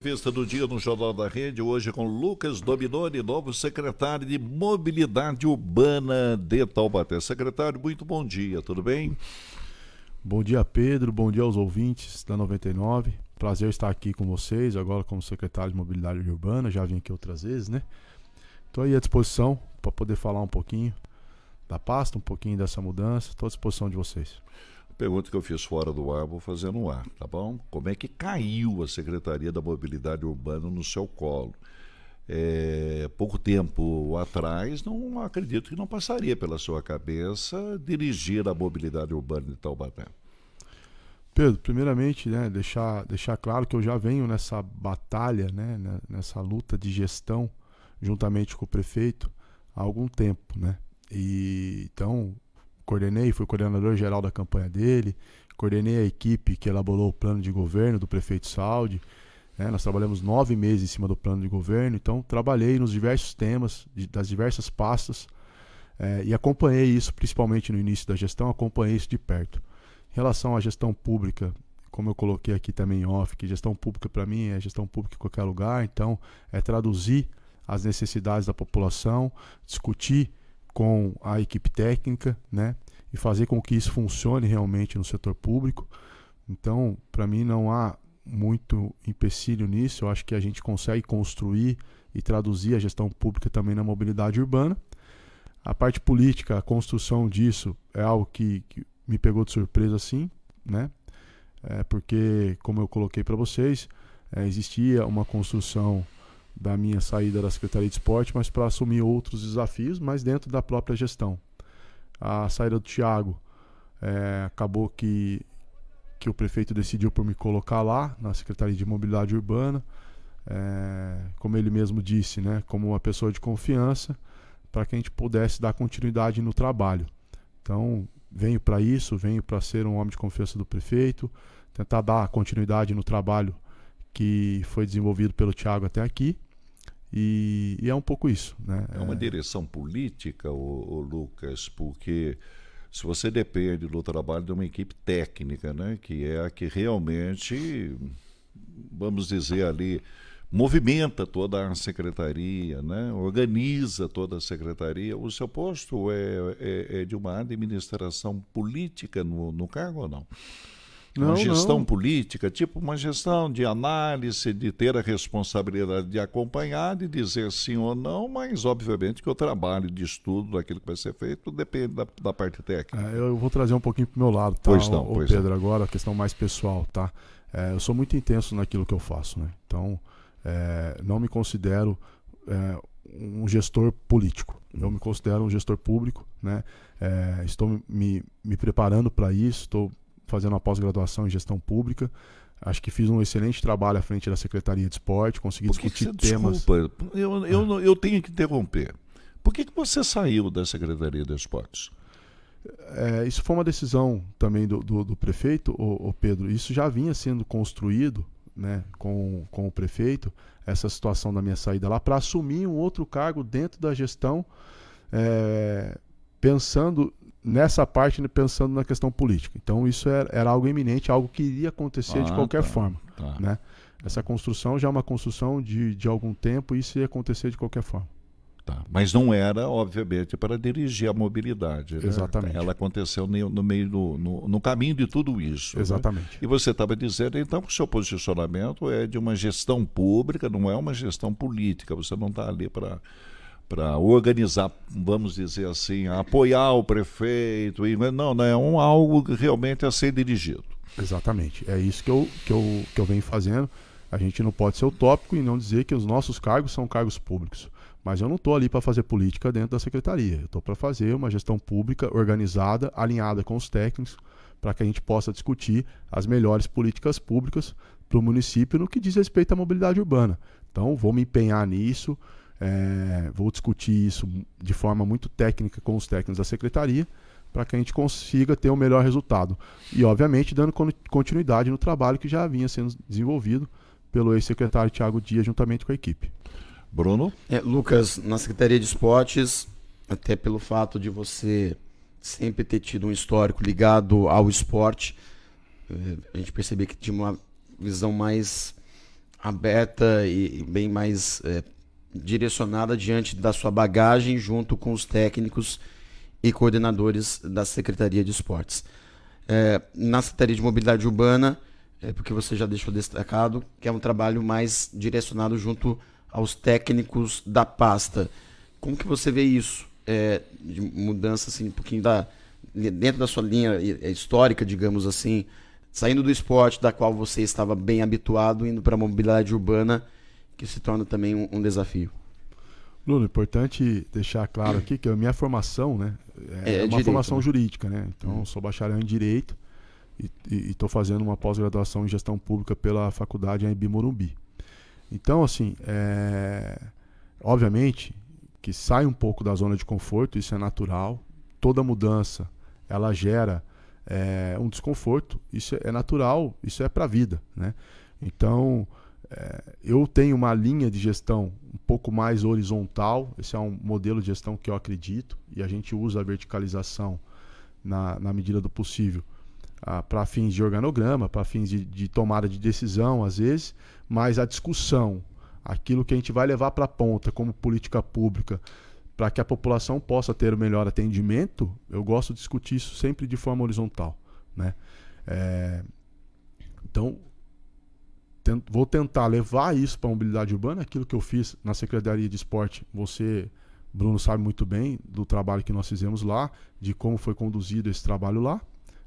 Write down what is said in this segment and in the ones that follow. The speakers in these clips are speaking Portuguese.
Vista do dia no Jornal da Rede, hoje com Lucas Dominoni, novo secretário de Mobilidade Urbana de Taubaté. Secretário, muito bom dia, tudo bem? Bom dia, Pedro, bom dia aos ouvintes da 99. Prazer estar aqui com vocês, agora como secretário de Mobilidade Urbana, já vim aqui outras vezes, né? Estou aí à disposição para poder falar um pouquinho da pasta, um pouquinho dessa mudança, estou à disposição de vocês. Pergunta que eu fiz fora do ar, vou fazer no ar, tá bom? Como é que caiu a Secretaria da Mobilidade Urbana no seu colo? Pouco tempo atrás, não acredito que não passaria pela sua cabeça dirigir a mobilidade urbana de Taubaté. Pedro, primeiramente, né, deixar claro que eu já venho nessa batalha, né, nessa luta de gestão, juntamente com o prefeito, há algum tempo, né? Então, fui coordenador geral da campanha dele, coordenei a equipe que elaborou o plano de governo do prefeito Saldi, né? Nós trabalhamos 9 meses em cima do plano de governo, então trabalhei nos diversos temas, das diversas pastas, e acompanhei isso, principalmente no início da gestão, acompanhei isso de perto. Em relação à gestão pública, como eu coloquei aqui também em off, que gestão pública para mim é gestão pública em qualquer lugar, então é traduzir as necessidades da população, discutir com a equipe técnica, né, e fazer com que isso funcione realmente no setor público. Então, para mim não há muito empecilho nisso, eu acho que a gente consegue construir e traduzir a gestão pública também na mobilidade urbana. A parte política, a construção disso é algo que me pegou de surpresa sim, né, porque, como eu coloquei para vocês, existia uma construção da minha saída da Secretaria de Esporte, mas para assumir outros desafios, mas dentro da própria gestão. A saída do Thiago, acabou que o prefeito decidiu por me colocar lá, na Secretaria de Mobilidade Urbana, como ele mesmo disse, né, como uma pessoa de confiança, para que a gente pudesse dar continuidade no trabalho. Então, venho para isso, venho para ser um homem de confiança do prefeito, tentar dar continuidade no trabalho que foi desenvolvido pelo Thiago até aqui, e é um pouco isso, né? É uma direção política, o Lucas, porque se você depende do trabalho de uma equipe técnica, né, que é a que realmente, vamos dizer ali, movimenta toda a secretaria, né, organiza toda a secretaria, o seu posto é de uma administração política no cargo ou não? Uma gestão política, tipo uma gestão de análise, de ter a responsabilidade de acompanhar, de dizer sim ou não, mas obviamente que o trabalho de estudo daquilo que vai ser feito depende da parte técnica. Eu vou trazer um pouquinho pro meu lado, tá? Pois não, Pedro, agora a questão mais pessoal, tá? Eu sou muito intenso naquilo que eu faço, né? Então, não me considero um gestor político. Eu me considero um gestor público, né? Estou me preparando para isso, estou fazendo uma pós-graduação em gestão pública. Acho que fiz um excelente trabalho à frente da Secretaria de Esporte, consegui discutir temas... Desculpa, eu tenho que interromper. Por que você saiu da Secretaria de Esportes? Isso foi uma decisão também do prefeito, o Pedro. Isso já vinha sendo construído, né, com o prefeito, essa situação da minha saída lá, para assumir um outro cargo dentro da gestão, pensando nessa parte, pensando na questão política. Então isso era algo iminente, algo que iria acontecer de qualquer forma. Né? Essa construção já é uma construção de algum tempo e isso ia acontecer de qualquer forma. Tá. Mas não era, obviamente, para dirigir a mobilidade. Né? Exatamente. Ela aconteceu no meio no caminho de tudo isso. Exatamente. Né? E você estava dizendo, então, que o seu posicionamento é de uma gestão pública, não é uma gestão política. Você não está ali para organizar, vamos dizer assim, apoiar o prefeito. Não é algo realmente a ser dirigido. Exatamente. É isso que eu venho fazendo. A gente não pode ser utópico e não dizer que os nossos cargos são cargos públicos. Mas eu não estou ali para fazer política dentro da secretaria. Eu estou para fazer uma gestão pública organizada, alinhada com os técnicos, para que a gente possa discutir as melhores políticas públicas para o município no que diz respeito à mobilidade urbana. Então, vou me empenhar nisso, vou discutir isso de forma muito técnica com os técnicos da secretaria, para que a gente consiga ter o melhor resultado. E, obviamente, dando continuidade no trabalho que já vinha sendo desenvolvido pelo ex-secretário Thiago Dias, juntamente com a equipe. Bruno? Lucas, na Secretaria de Esportes, até pelo fato de você sempre ter tido um histórico ligado ao esporte, a gente percebeu que tinha uma visão mais aberta e bem mais direcionada diante da sua bagagem junto com os técnicos e coordenadores da Secretaria de Esportes. Na Secretaria de Mobilidade Urbana, porque você já deixou destacado, que é um trabalho mais direcionado junto aos técnicos da pasta. Como que você vê isso? De mudança assim, um pouquinho dentro da sua linha histórica, digamos assim, saindo do esporte, da qual você estava bem habituado, indo para a mobilidade urbana, que se torna também um desafio. Bruno, importante deixar claro aqui que a minha formação, né, é uma direito, formação né? jurídica, né? Então, eu sou bacharel em Direito e estou fazendo uma pós-graduação em Gestão Pública pela Faculdade Anhembi Morumbi. Então, assim, obviamente que sai um pouco da zona de conforto, isso é natural. Toda mudança, ela gera um desconforto, isso é natural, isso é para a vida, né? Então, eu tenho uma linha de gestão um pouco mais horizontal, esse é um modelo de gestão que eu acredito, e a gente usa a verticalização na medida do possível, para fins de organograma, para fins de tomada de decisão, às vezes, mas a discussão, aquilo que a gente vai levar para a ponta como política pública, para que a população possa ter o melhor atendimento, eu gosto de discutir isso sempre de forma horizontal, né? Então, vou tentar levar isso para a mobilidade urbana, aquilo que eu fiz na Secretaria de Esporte. Você, Bruno, sabe muito bem do trabalho que nós fizemos lá, de como foi conduzido esse trabalho lá,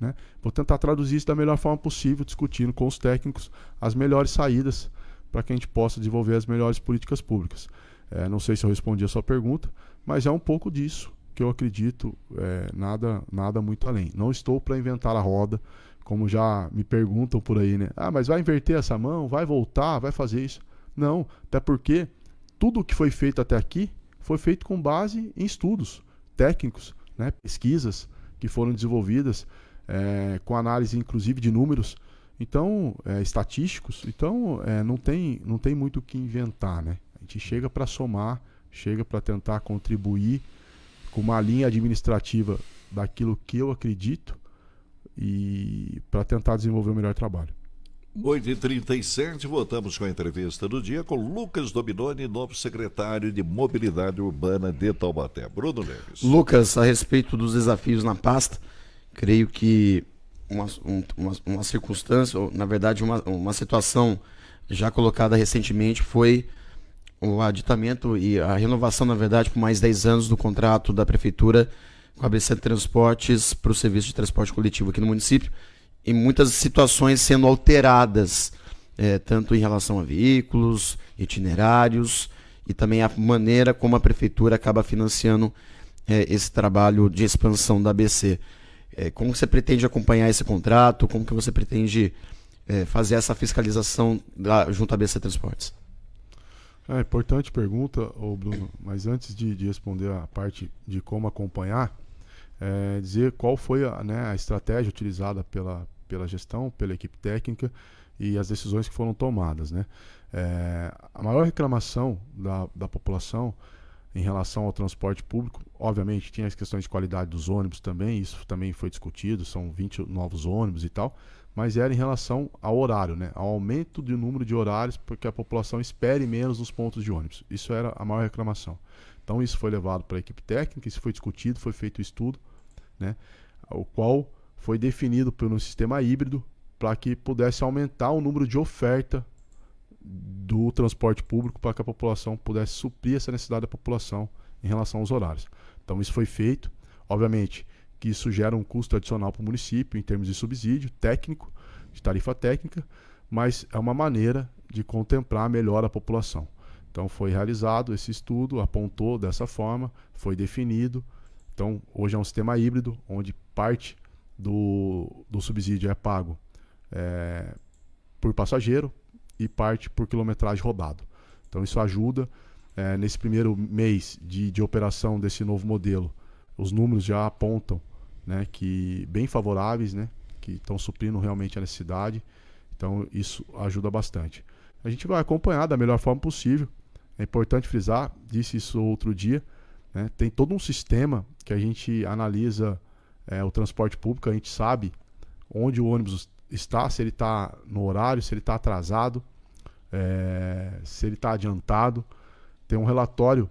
né? Vou tentar traduzir isso da melhor forma possível, discutindo com os técnicos as melhores saídas para que a gente possa desenvolver as melhores políticas públicas. Não sei se eu respondi a sua pergunta, mas é um pouco disso que eu acredito, nada muito além. Não estou para inventar a roda, como já me perguntam por aí, né? Mas vai inverter essa mão, vai voltar, vai fazer isso. Não, até porque tudo o que foi feito até aqui foi feito com base em estudos técnicos, né? Pesquisas que foram desenvolvidas, com análise inclusive de números, então, estatísticos. Então, não tem muito o que inventar, né? A gente chega para somar, chega para tentar contribuir com uma linha administrativa daquilo que eu acredito e para tentar desenvolver o melhor trabalho. 8h37, voltamos com a entrevista do dia com Lucas Dominoni, novo secretário de Mobilidade Urbana de Taubaté. Bruno Neves. Lucas, a respeito dos desafios na pasta, creio que uma circunstância, ou na verdade uma situação já colocada recentemente foi o aditamento e a renovação, na verdade, por mais 10 anos do contrato da Prefeitura com a ABC Transportes para o serviço de transporte coletivo aqui no município, e muitas situações sendo alteradas, tanto em relação a veículos, itinerários e também a maneira como a Prefeitura acaba financiando esse trabalho de expansão da ABC. Como você pretende acompanhar esse contrato? Como que você pretende fazer essa fiscalização junto à ABC Transportes? Importante pergunta, Bruno, mas antes de responder a parte de como acompanhar, dizer qual foi a estratégia utilizada pela gestão, pela equipe técnica e as decisões que foram tomadas, né? A maior reclamação da população em relação ao transporte público, obviamente tinha as questões de qualidade dos ônibus também, isso também foi discutido, são 20 novos ônibus e tal, mas era em relação ao horário, né? Ao aumento do número de horários, porque a população espere menos nos pontos de ônibus. Isso era a maior reclamação. Então isso foi levado para a equipe técnica, isso foi discutido, foi feito o estudo, né? O qual foi definido por um sistema híbrido para que pudesse aumentar o número de oferta do transporte público para que a população pudesse suprir essa necessidade da população em relação aos horários. Então isso foi feito. Obviamente que isso gera um custo adicional para o município em termos de subsídio técnico, de tarifa técnica, mas é uma maneira de contemplar melhor a população. Então foi realizado esse estudo, apontou dessa forma, foi definido. Então hoje é um sistema híbrido, onde parte do subsídio é pago por passageiro e parte por quilometragem rodado. Então isso ajuda. Nesse primeiro mês de operação desse novo modelo, os números já apontam, né, que bem favoráveis, né, que estão suprindo realmente a necessidade. Então isso ajuda bastante. A gente vai acompanhar da melhor forma possível. É importante frisar, disse isso outro dia, né, tem todo um sistema que a gente analisa o transporte público, a gente sabe onde o ônibus está, se ele está no horário, se ele está atrasado. se ele está adiantado. Tem um relatório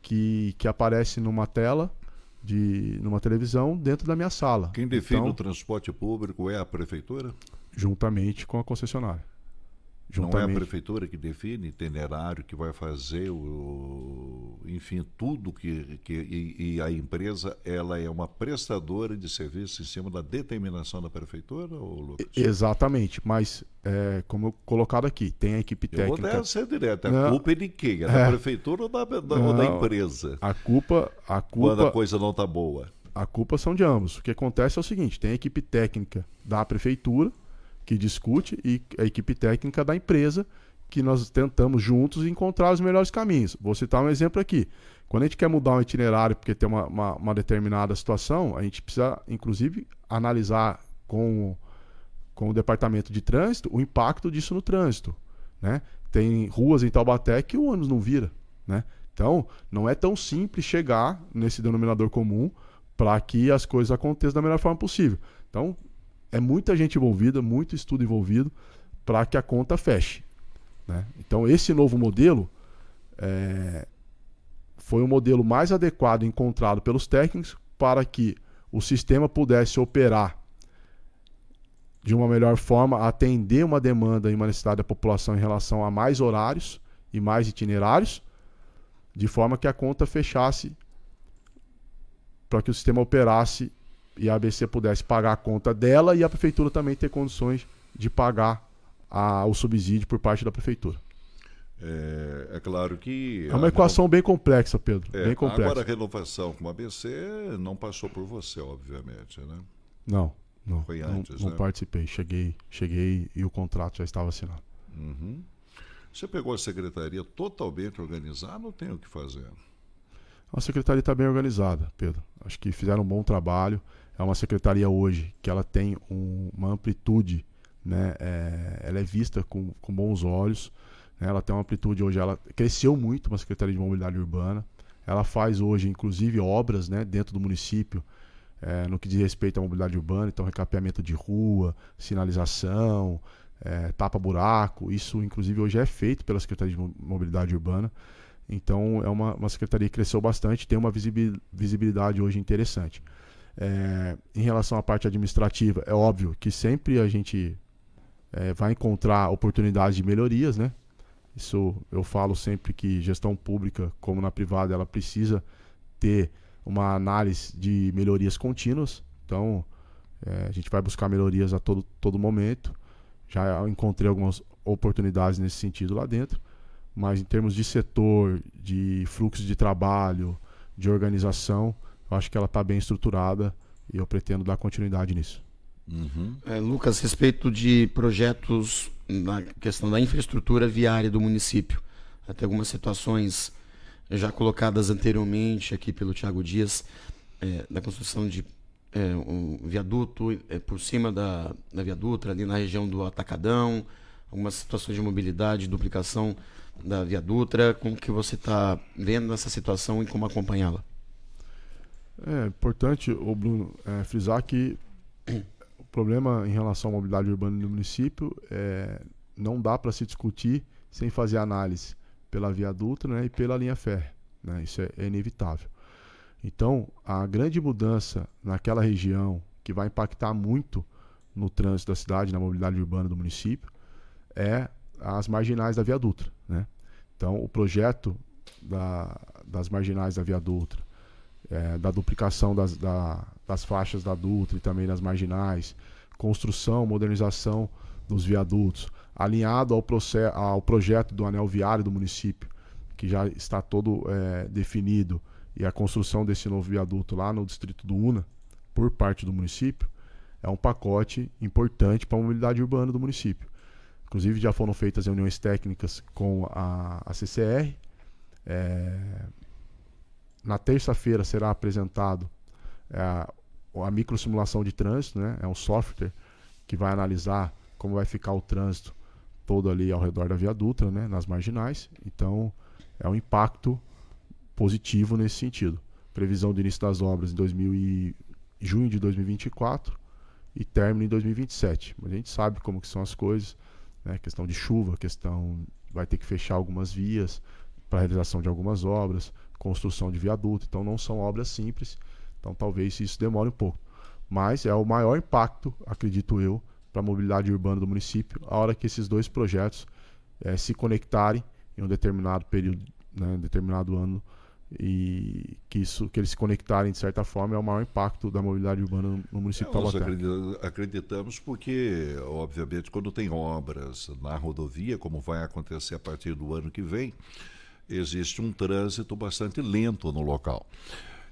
que aparece numa tela, numa televisão, dentro da minha sala. Quem define Então, o transporte público é a prefeitura? juntamente com a concessionária. Não é a prefeitura que define itinerário, que vai fazer enfim, tudo e a empresa, ela é uma prestadora de serviço em cima da determinação da prefeitura, ou Lucas? Exatamente, mas como colocado aqui, tem a equipe técnica. Eu vou ser direto, a Não, culpa é de quem? É da prefeitura ou da empresa? A culpa, quando a coisa não está boa. A culpa são de ambos. O que acontece é o seguinte, tem a equipe técnica da prefeitura que discute e a equipe técnica da empresa, que nós tentamos juntos encontrar os melhores caminhos. Vou citar um exemplo aqui. Quando a gente quer mudar um itinerário porque tem uma determinada situação, a gente precisa, inclusive, analisar com o departamento de trânsito o impacto disso no trânsito, né? Tem ruas em Taubaté que o ônibus não vira, né? Então, não é tão simples chegar nesse denominador comum para que as coisas aconteçam da melhor forma possível. Então, é muita gente envolvida, muito estudo envolvido para que a conta feche, né? Então, esse novo modelo foi o modelo mais adequado encontrado pelos técnicos para que o sistema pudesse operar de uma melhor forma, atender uma demanda e uma necessidade da população em relação a mais horários e mais itinerários, de forma que a conta fechasse, para que o sistema operasse e a ABC pudesse pagar a conta dela e a prefeitura também ter condições de pagar o subsídio por parte da prefeitura. É claro que... É uma equação bem complexa, Pedro. Bem complexa. Agora, a renovação com a ABC não passou por você, obviamente, né? Não. Foi antes, não participei. Cheguei e o contrato já estava assinado. Uhum. Você pegou a secretaria totalmente organizada ou tem o que fazer? A secretaria está bem organizada, Pedro. Acho que fizeram um bom trabalho. É uma secretaria hoje que ela tem uma amplitude, né? Ela é vista com bons olhos, né? Ela tem uma amplitude hoje, ela cresceu muito, uma secretaria de mobilidade urbana. Ela faz hoje, inclusive, obras, né, dentro do município, no que diz respeito à mobilidade urbana, então recapeamento de rua, sinalização, tapa-buraco. Isso, inclusive, hoje é feito pela Secretaria de Mobilidade Urbana. Então, é uma secretaria que cresceu bastante, tem uma visibilidade hoje interessante. Em relação à parte administrativa, é óbvio que sempre a gente vai encontrar oportunidades de melhorias, né? Isso eu falo sempre que gestão pública, como na privada, ela precisa ter uma análise de melhorias contínuas. Então, a gente vai buscar melhorias a todo momento. Já encontrei algumas oportunidades nesse sentido lá dentro. Mas em termos de setor, de fluxo de trabalho, de organização, eu acho que ela está bem estruturada e eu pretendo dar continuidade nisso. Uhum. Lucas, a respeito de projetos na questão da infraestrutura viária do município, até algumas situações já colocadas anteriormente aqui pelo Thiago Dias, da construção de um viaduto por cima da Via Dutra, ali na região do Atacadão, algumas situações de mobilidade, duplicação da Via Dutra. Como que você está vendo essa situação e como acompanhá-la? É importante, Bruno, frisar que o problema em relação à mobilidade urbana no município não dá para se discutir sem fazer análise pela Via Dutra, né, e pela linha férrea, né? Isso é inevitável. Então, a grande mudança naquela região, que vai impactar muito no trânsito da cidade, na mobilidade urbana do município, é as marginais da Via Dutra, né? Então, o projeto das marginais da Via Dutra, da duplicação das faixas da Dutra e também das marginais, construção, modernização dos viadutos, alinhado ao projeto do anel viário do município, que já está todo definido, e a construção desse novo viaduto lá no distrito do Una, por parte do município, é um pacote importante para a mobilidade urbana do município. Inclusive já foram feitas reuniões técnicas com a CCR. Na terça-feira será apresentado a microsimulação de trânsito, né? É um software que vai analisar como vai ficar o trânsito todo ali ao redor da Via Dutra, né? Nas marginais. Então, é um impacto positivo nesse sentido. Previsão de início das obras em junho de 2024 e término em 2027. Mas a gente sabe como que são as coisas. né? Questão de chuva, vai ter que fechar algumas vias para a realização de algumas obras, construção de viaduto. Então não são obras simples, então talvez isso demore um pouco. Mas é o maior impacto, acredito eu, para a mobilidade urbana do município, a hora que esses dois projetos se conectarem em um determinado período, né, determinado ano, e que eles se conectarem de certa forma é o maior impacto da mobilidade urbana no município de Taubaté. Nós acreditamos porque, obviamente, quando tem obras na rodovia, como vai acontecer a partir do ano que vem, existe um trânsito bastante lento no local.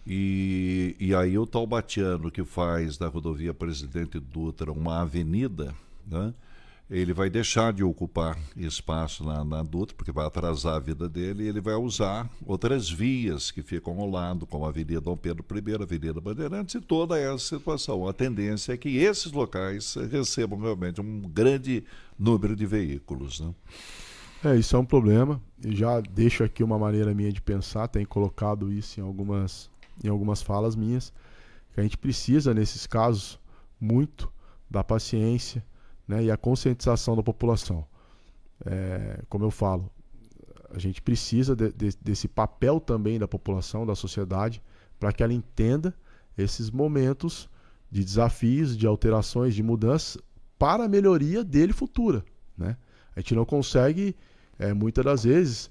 E aí o taubatiano que faz da rodovia Presidente Dutra uma avenida, né, ele vai deixar de ocupar espaço na Dutra, porque vai atrasar a vida dele, e ele vai usar outras vias que ficam ao lado, como a Avenida Dom Pedro I, a Avenida Bandeirantes, e toda essa situação. A tendência é que esses locais recebam realmente um grande número de veículos, né? Isso é um problema. Eu já deixo aqui uma maneira minha de pensar, tenho colocado isso em algumas falas minhas, que a gente precisa, nesses casos, muito da paciência, né, e a conscientização da população. Como eu falo, a gente precisa desse papel também da população, da sociedade, para que ela entenda esses momentos de desafios, de alterações, de mudanças para a melhoria dele futura, né? A gente não consegue, muitas das vezes,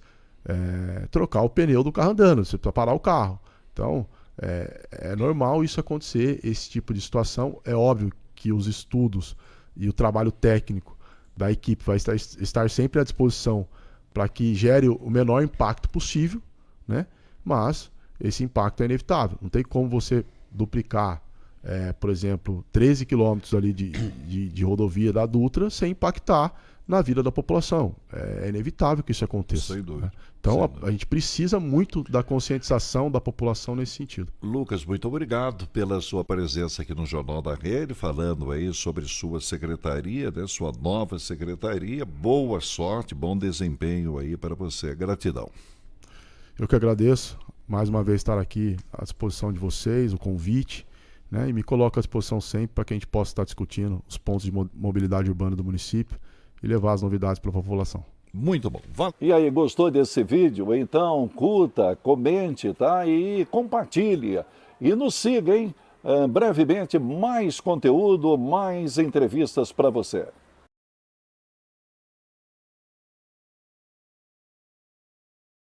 trocar o pneu do carro andando, você precisa parar o carro. Então, é normal isso acontecer, esse tipo de situação. É óbvio que os estudos e o trabalho técnico da equipe vai estar sempre à disposição para que gere o menor impacto possível, né? Mas esse impacto é inevitável. Não tem como você duplicar, por exemplo, 13 quilômetros ali de rodovia da Dutra sem impactar na vida da população. É inevitável que isso aconteça. Sem dúvida. Né? Então, Sem dúvida. A gente precisa muito da conscientização da população nesse sentido. Lucas, muito obrigado pela sua presença aqui no Jornal da Rede, falando aí sobre sua secretaria, né, sua nova secretaria. Boa sorte, bom desempenho aí para você. Gratidão. Eu que agradeço, mais uma vez, estar aqui à disposição de vocês, o convite, né, e me coloco à disposição sempre para que a gente possa estar discutindo os pontos de mobilidade urbana do município e levar as novidades para a população. Muito bom. E aí, gostou desse vídeo? Então curta, comente, tá? E compartilhe. E nos siga, hein? Brevemente, mais conteúdo, mais entrevistas para você.